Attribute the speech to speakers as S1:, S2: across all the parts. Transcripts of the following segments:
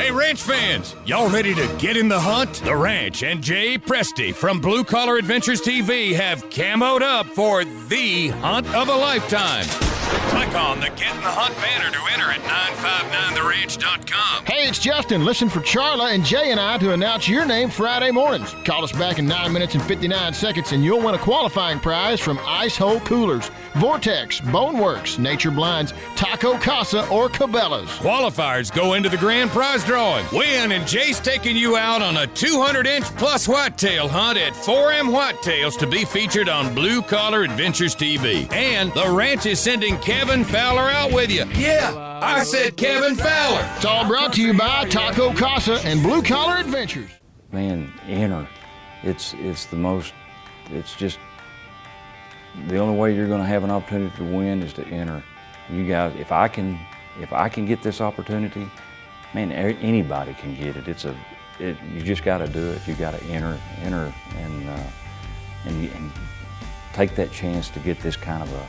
S1: Hey, ranch fans, y'all ready to get in the hunt? The Ranch and Jay Presti from Blue Collar Adventures TV have camoed up for the hunt of a lifetime. Click on the Get in the Hunt banner to enter at 959theranch.com.
S2: Hey, it's Justin. Listen for Charla and Jay and I to announce your name Friday mornings. Call us back in 9 minutes and 59 seconds and you'll win a qualifying prize from Ice Hole Coolers, Vortex, Boneworks, Nature Blinds, Taco Casa, or Cabela's.
S1: Qualifiers go into the grand prize drawing. Win, and Jay's taking you out on a 200-inch plus whitetail hunt at 4M Whitetails to be featured on Blue Collar Adventures TV. And the Ranch is sending Kevin Fowler out with you. Yeah, I said Kevin Fowler.
S2: It's all brought to you by Taco Casa and Blue Collar Adventures.
S3: Man, enter. It's just the only way you're going to have an opportunity to win is to enter. You guys, if I can get this opportunity, man, anybody can get it. You just got to do it. You got to enter, and take that chance to get this kind of a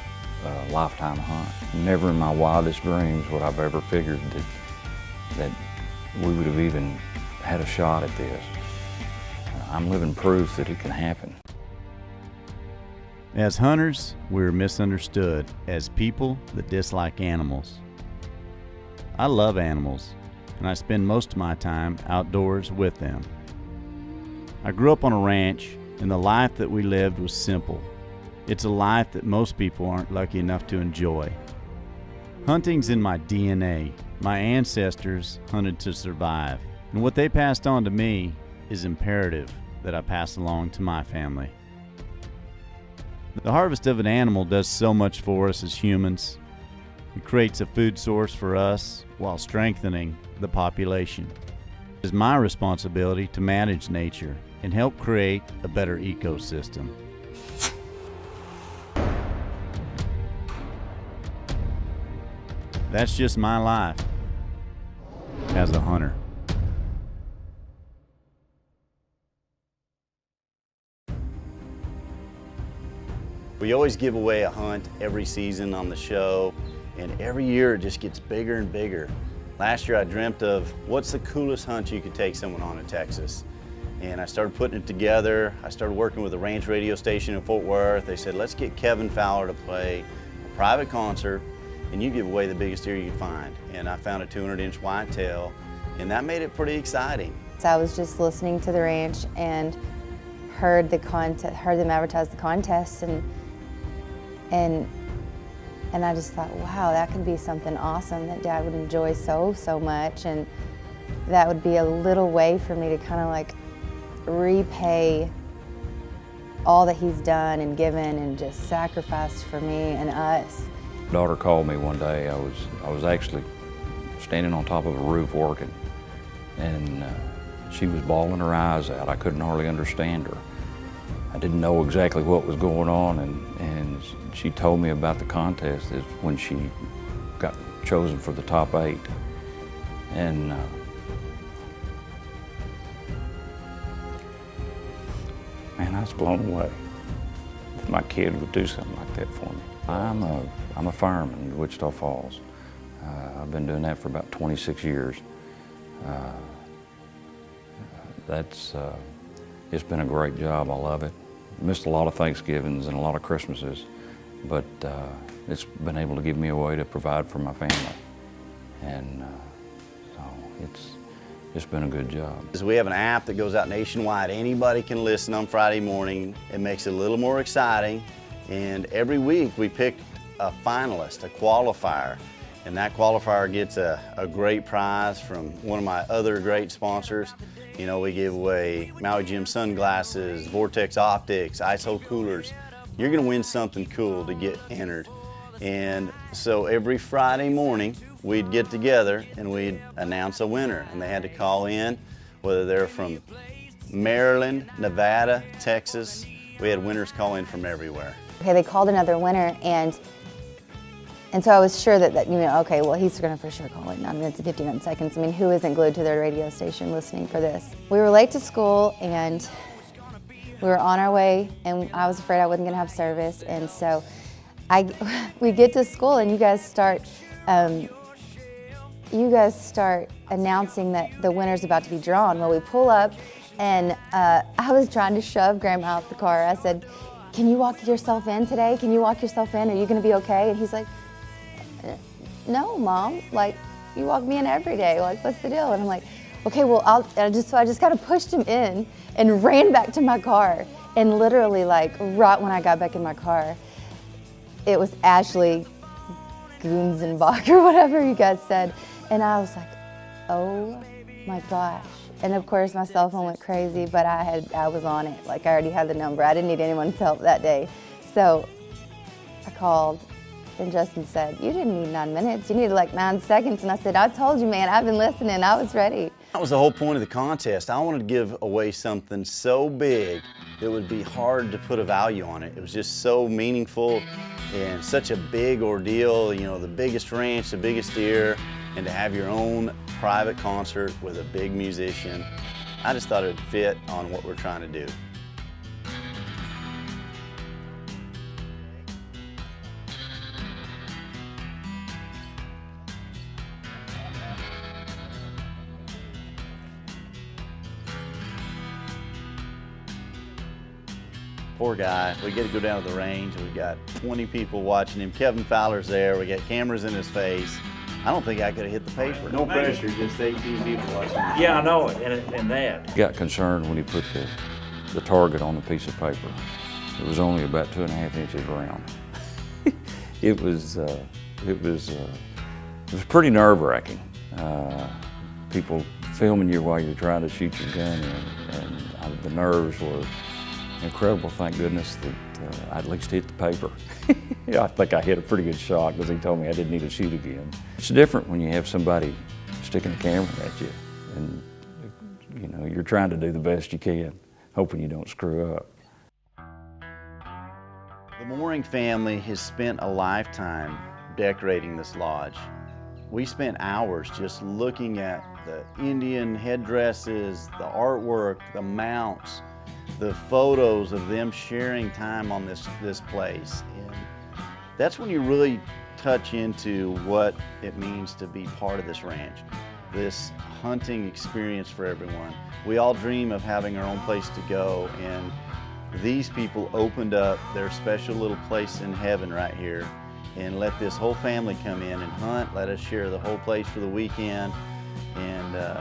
S3: lifetime hunt. Never in my wildest dreams would I've ever figured that we would have even had a shot at this. I'm living proof that it can happen.
S4: As hunters, we're misunderstood as people that dislike animals. I love animals, and I spend most of my time outdoors with them. I grew up on a ranch, and the life that we lived was simple. It's a life that most people aren't lucky enough to enjoy. Hunting's in my DNA. My ancestors hunted to survive, and what they passed on to me is imperative that I pass along to my family. The harvest of an animal does so much for us as humans. It creates a food source for us while strengthening the population. It is my responsibility to manage nature and help create a better ecosystem. That's just my life as a hunter.
S5: We always give away a hunt every season on the show, and every year it just gets bigger and bigger. Last year I dreamt of what's the coolest hunt you could take someone on in Texas. And I started putting it together. I started working with a ranch radio station in Fort Worth. They said, let's get Kevin Fowler to play a private concert and you give away the biggest deer you can find. And I found a 200-inch whitetail, and that made it pretty exciting.
S6: So I was just listening to the ranch and heard them advertise the contest, and I just thought, wow, that could be something awesome that Dad would enjoy so much, and that would be a little way for me to kind of like repay all that he's done and given and just sacrificed for me and us.
S3: Daughter called me one day. I was actually standing on top of a roof working, and she was bawling her eyes out. I couldn't hardly understand her. I didn't know exactly what was going on, and she told me about the contest is when she got chosen for the top 8. And man, I was blown away that my kid would do something like that for me. I'm a fireman in Wichita Falls. I've been doing that for about 26 years. It's been a great job. I love it. Missed a lot of Thanksgivings and a lot of Christmases, but it's been able to give me a way to provide for my family. And so it's been a good job.
S5: We have an app that goes out nationwide. Anybody can listen on Friday morning. It makes it a little more exciting. And every week we pick a finalist, a qualifier, and that qualifier gets a great prize from one of my other great sponsors. You know, we give away Maui Jim sunglasses, Vortex optics, Ice Hole coolers. You're gonna win something cool to get entered. And so every Friday morning we'd get together and we'd announce a winner, and they had to call in, whether they're from Maryland, Nevada, Texas. We had winners call in from everywhere.
S6: Okay, they called another winner, and so I was sure that you know, okay, well, he's gonna for sure call it 9 minutes and 59 seconds. I mean, who isn't glued to their radio station listening for this? We were late to school, and we were on our way, and I was afraid I wasn't gonna have service, and so we get to school, and you guys start you guys start announcing that the winner's about to be drawn. Well, we pull up, and I was trying to shove Grandma out the car. I said, can you walk yourself in today? Can you walk yourself in? Are you gonna be okay? And he's like, no, Mom, like, you walk me in every day. Like, what's the deal? And I'm like, okay, well, I just kind of pushed him in and ran back to my car. And literally, like, right when I got back in my car, it was Ashley Gunzenbach or whatever you guys said. And I was like, oh my gosh. And of course my cell phone went crazy, but I was on it. Like, I already had the number. I didn't need anyone's help that day. So I called, and Justin said, you didn't need 9 minutes. You needed like 9 seconds. And I said, I told you, man, I've been listening. I was ready.
S5: That was the whole point of the contest. I wanted to give away something so big it would be hard to put a value on it. It was just so meaningful and such a big ordeal, you know, the biggest ranch, the biggest deer, and to have your own private concert with a big musician. I just thought it would fit on what we're trying to do. Poor guy. We get to go down to the range and we got 20 people watching him. Kevin Fowler's there. We got cameras in his face. I don't think I could have hit the paper. No pressure, just 18 people watching.
S7: Yeah, I know it, and that.
S3: He got concerned when he put the target on the piece of paper. It was only about 2.5 inches round. It was pretty nerve-wracking. People filming you while you're trying to shoot your gun, and the nerves were incredible. Thank goodness that I at least hit the paper. I think I hit a pretty good shot because he told me I didn't need to shoot again. It's different when you have somebody sticking a camera at you, and you know you're trying to do the best you can, hoping you don't screw up.
S5: The Mooring family has spent a lifetime decorating this lodge. We spent hours just looking at the Indian headdresses, the artwork, the mounts, the photos of them sharing time on this place. And that's when you really touch into what it means to be part of this ranch, this hunting experience for everyone. We all dream of having our own place to go, and these people opened up their special little place in heaven right here and let this whole family come in and hunt, let us share the whole place for the weekend. And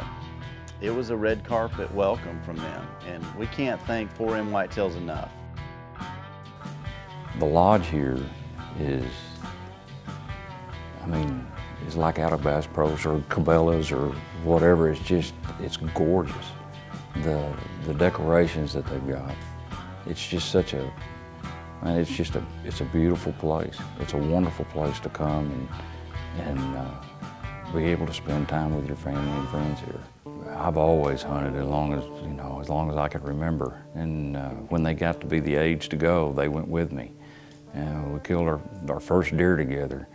S5: it was a red carpet welcome from them, and we can't thank 4M Whitetails enough.
S3: The lodge here is, I mean, it's like out of Bass Pro's or Cabela's or whatever. It's gorgeous. The decorations that they've got, it's just such a, I mean, it's a beautiful place. It's a wonderful place to come and be able to spend time with your family and friends here. I've always hunted as long as I can remember. And when they got to be the age to go, they went with me. We killed our first deer together.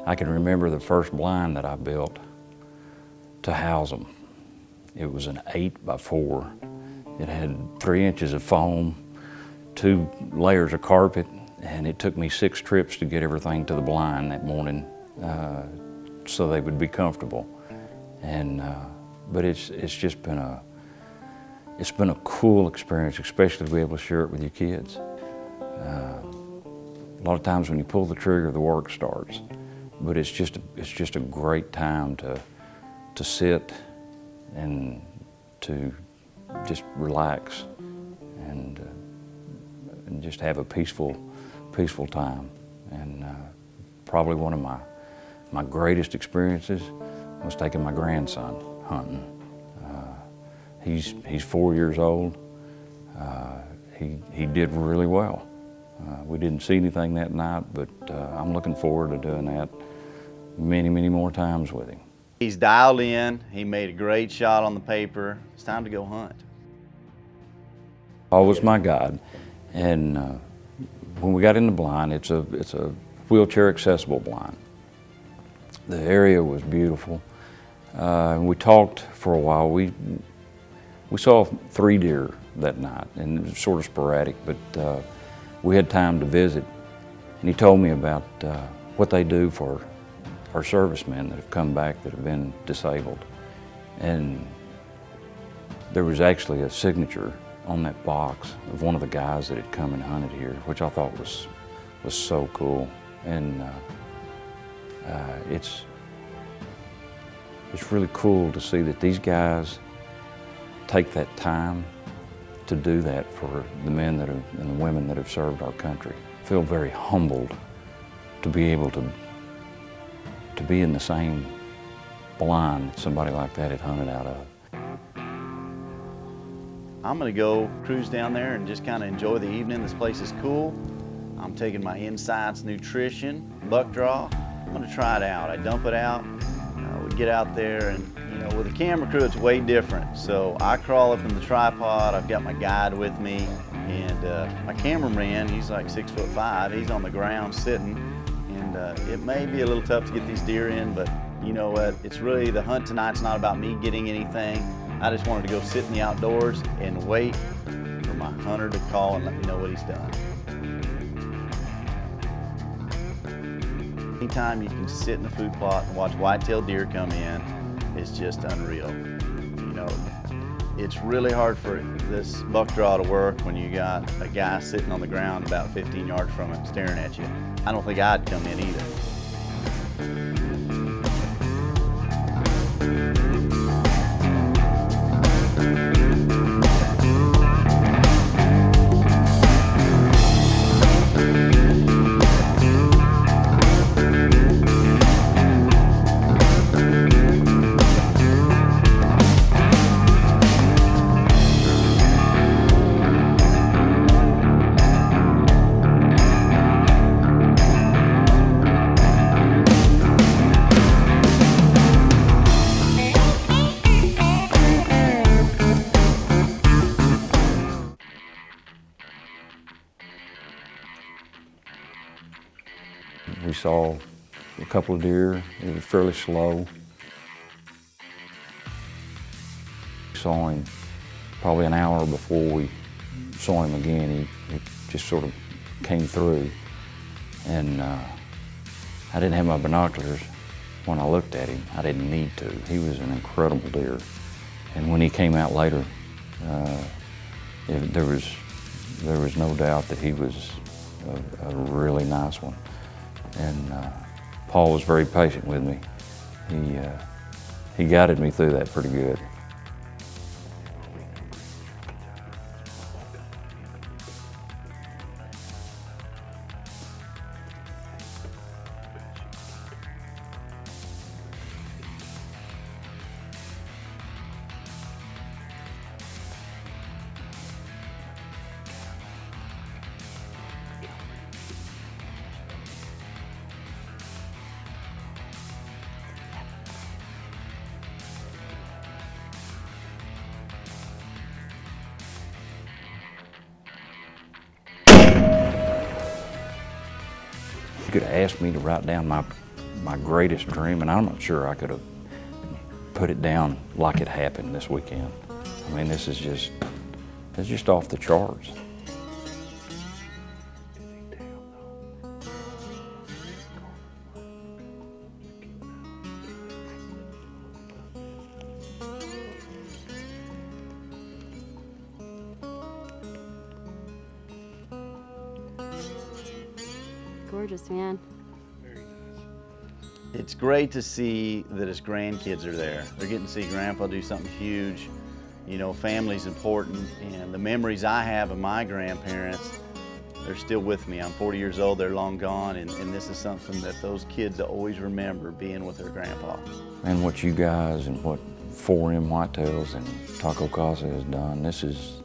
S3: I can remember the first blind that I built to house them. It was an 8x4. It had 3 inches of foam, 2 layers of carpet, and it took me 6 trips to get everything to the blind that morning so they would be comfortable. And but it's just been a cool experience, especially to be able to share it with your kids. A lot of times when you pull the trigger, the work starts, but it's just a great time to sit and to just relax and just have a peaceful time. And probably one of my greatest experiences was taking my grandson hunting. He's 4 years old. He did really well. We didn't see anything that night, but I'm looking forward to doing that many, many more times with him.
S5: He's dialed in. He made a great shot on the paper. It's time to go hunt.
S3: Always my guide. And when we got in the blind, it's a wheelchair accessible blind. The area was beautiful. We talked for a while. We saw 3 deer that night, and it was sort of sporadic, but we had time to visit. And he told me about what they do for are servicemen that have come back that have been disabled. And there was actually a signature on that box of one of the guys that had come and hunted here, which I thought was so cool. And it's really cool to see that these guys take that time to do that for the men that have, and the women that have served our country. I feel very humbled to be able to be in the same blind that somebody like that had hunted out of.
S5: I'm gonna go cruise down there and just kind of enjoy the evening. This place is cool. I'm taking my Insights Nutrition buck draw. I'm gonna try it out. I dump it out, we get out there, and you know, with a camera crew it's way different. So I crawl up in the tripod, I've got my guide with me, and my cameraman, he's like 6'5", he's on the ground sitting, and it may be a little tough to get these deer in, but you know what, it's really, the hunt tonight's not about me getting anything. I just wanted to go sit in the outdoors and wait for my hunter to call and let me know what he's done. Anytime you can sit in the food plot and watch whitetail deer come in, it's just unreal. You know, it's really hard for this buck draw to work when you got a guy sitting on the ground about 15 yards from it staring at you. I don't think I'd come in either.
S3: We saw a couple of deer. It was fairly slow. We saw him probably an hour before we saw him again. He just sort of came through. And I didn't have my binoculars when I looked at him. I didn't need to. He was an incredible deer. And when he came out later, there was no doubt that he was a really nice one. And Paul was very patient with me. He guided me through that pretty good. You could have asked me to write down my greatest dream, and I'm not sure I could have put it down like it happened this weekend. I mean, it's just off the charts.
S8: Gorgeous, man.
S5: It's great to see that his grandkids are there. They're getting to see Grandpa do something huge. You know, family's important, and the memories I have of my grandparents, they're still with me. I'm 40 years old, they're long gone, and this is something that those kids always remember, being with their grandpa.
S3: And what you guys and what 4M Whitetails and Taco Casa has done, this is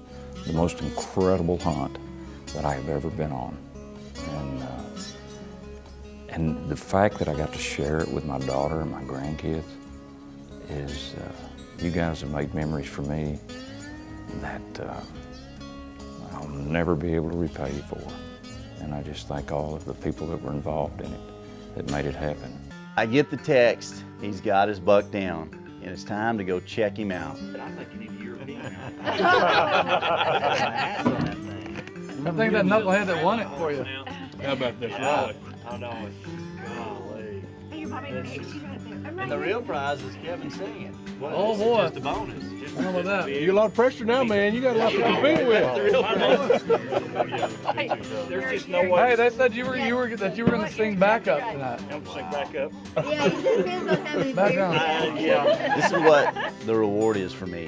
S3: the most incredible hunt that I have ever been on. And the fact that I got to share it with my daughter and my grandkids is, you guys have made memories for me that I'll never be able to repay you for. And I just thank all of the people that were involved in it that made it happen.
S5: I get the text, he's got his buck down, and it's time to go check him out.
S7: I think you need a European.
S9: I think that knucklehead that won it for you.
S10: How about this, Raleigh?
S7: I know. Golly.
S8: You
S5: And the real prize is Kevin singing.
S9: Oh, boy.
S5: Just a bonus.
S9: How about that?
S10: You got a lot of pressure now, man. You got a lot to compete with.
S7: There's just no way.
S9: Hey, they said you were going to sing backup tonight.
S7: I'm gonna sing back up.
S6: Yeah, you said Vince don't have any
S9: Background.
S7: Yeah.
S5: This is what the reward is for me.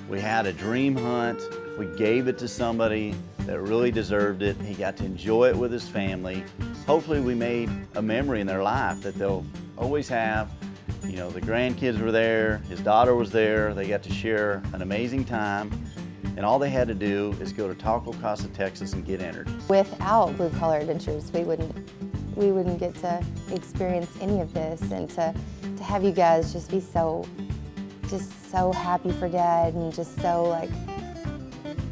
S5: We had a dream hunt. We gave it to somebody that really deserved it. He got to enjoy it with his family. Hopefully we made a memory in their life that they'll always have. You know, the grandkids were there, his daughter was there, they got to share an amazing time, and all they had to do is go to Taco Casa, Texas and get entered.
S6: Without Blue Collar Adventures, we wouldn't get to experience any of this, and to have you guys just be so happy for Dad, and just so like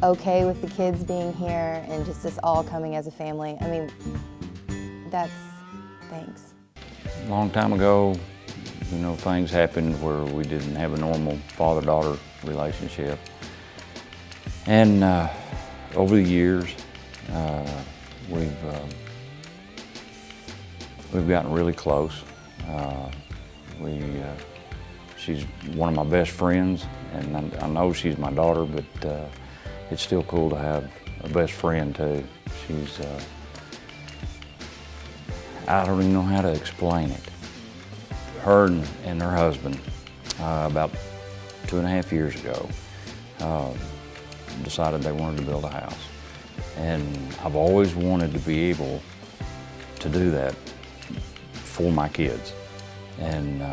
S6: okay with the kids being here, and just us all coming as a family. I mean, thanks.
S3: A long time ago, you know, things happened where we didn't have a normal father-daughter relationship. And over the years, we've gotten really close. She's one of my best friends, and I know she's my daughter, but it's still cool to have a best friend too. She's, I don't even know how to explain it. Her and her husband, about 2.5 years ago, decided they wanted to build a house. And I've always wanted to be able to do that for my kids. And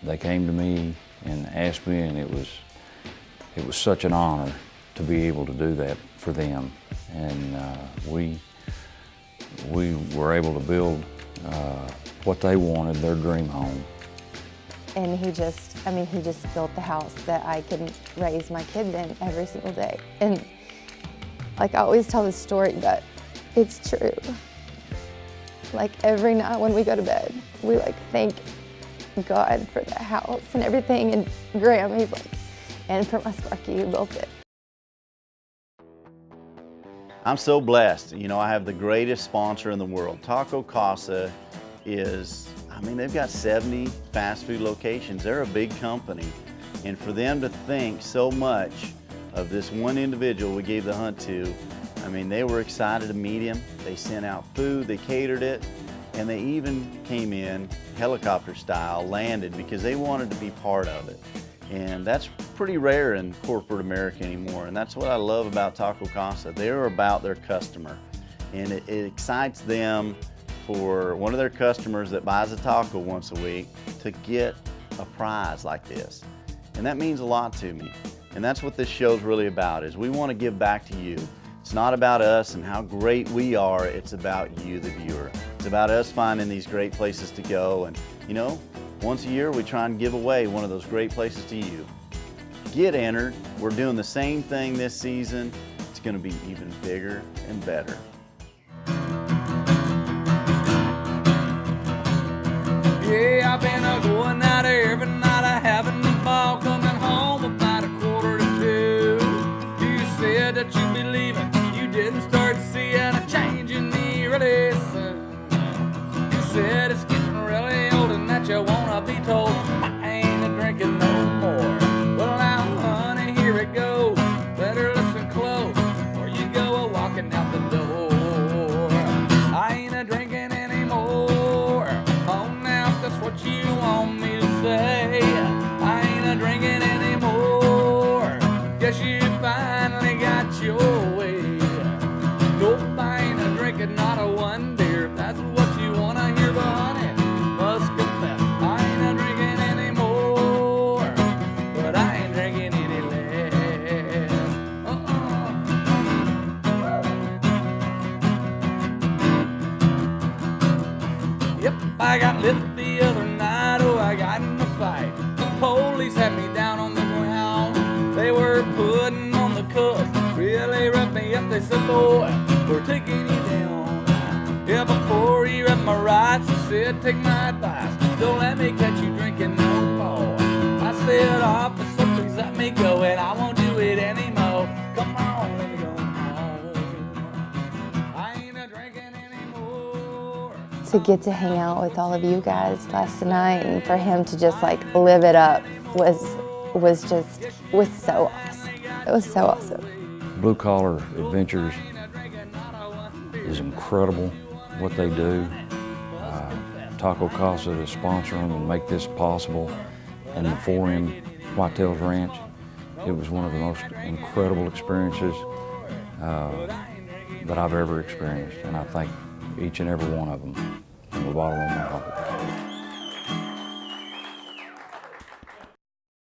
S3: they came to me and asked me, and it was such an honor to be able to do that for them. And we were able to build what they wanted, their dream home.
S6: And he just built the house that I can raise my kids in every single day. And like I always tell this story, but it's true. Like every night when we go to bed, we like thank God for the house and everything. And Graham, he's like, and for my Sparky who built it.
S5: I'm so blessed. You know, I have the greatest sponsor in the world. Taco Casa is, I mean, they've got 70 fast food locations. They're a big company. And for them to think so much of this one individual we gave the hunt to, I mean, they were excited to meet him. They sent out food, they catered it, and they even came in helicopter style, landed because they wanted to be part of it. And that's pretty rare in corporate America anymore. And that's what I love about Taco Casa. They're about their customer. And it excites them for one of their customers that buys a taco once a week to get a prize like this. And that means a lot to me. And that's what this show's really about, is we want to give back to you. It's not about us and how great we are, it's about you, the viewer. It's about us finding these great places to go. And you know, once a year we try and give away one of those great places to you. Get entered. We're doing the same thing this season. It's going to be even bigger and better.
S11: Yeah, I've been going out every night, I haven't the ball, coming home about 1:45. You said that you'd be leaving, you didn't start seeing a change in me really soon. You said it's getting really old and that you wanna be told I ain't a-drinking no more. Well now, honey, here it goes, better listen close or you go a-walking out the door. I ain't a-drinking anymore. That's what you want me to say. I ain't a-drinking anymore. Guess you finally got your way. Nope, I ain't a-drinking not a one beer. If that's what you wanna hear, but honey, must confess I ain't a-drinking anymore. But I ain't drinking any less. Yep, I got lit the other night, oh, I got in a fight. The police had me down on the ground. They were putting on the cuffs, really roughed me up. They said, boy, we're taking you down. Yeah, before you read my rights, they said, take my advice, don't let me catch you drinking no more. I said, officer, please let me go, and I won't do it anymore. Come on, let me go home. I ain't a-drinking anymore.
S6: to get to hang out with all of you guys last night, and for him to just like live it up was so awesome. It was so awesome.
S3: Blue Collar Adventures is incredible what they do. Taco Casa to sponsor them and make this possible, and the 4M Whitetails Ranch. It was one of the most incredible experiences that I've ever experienced, and I thank each and every one of them from the bottom of my heart.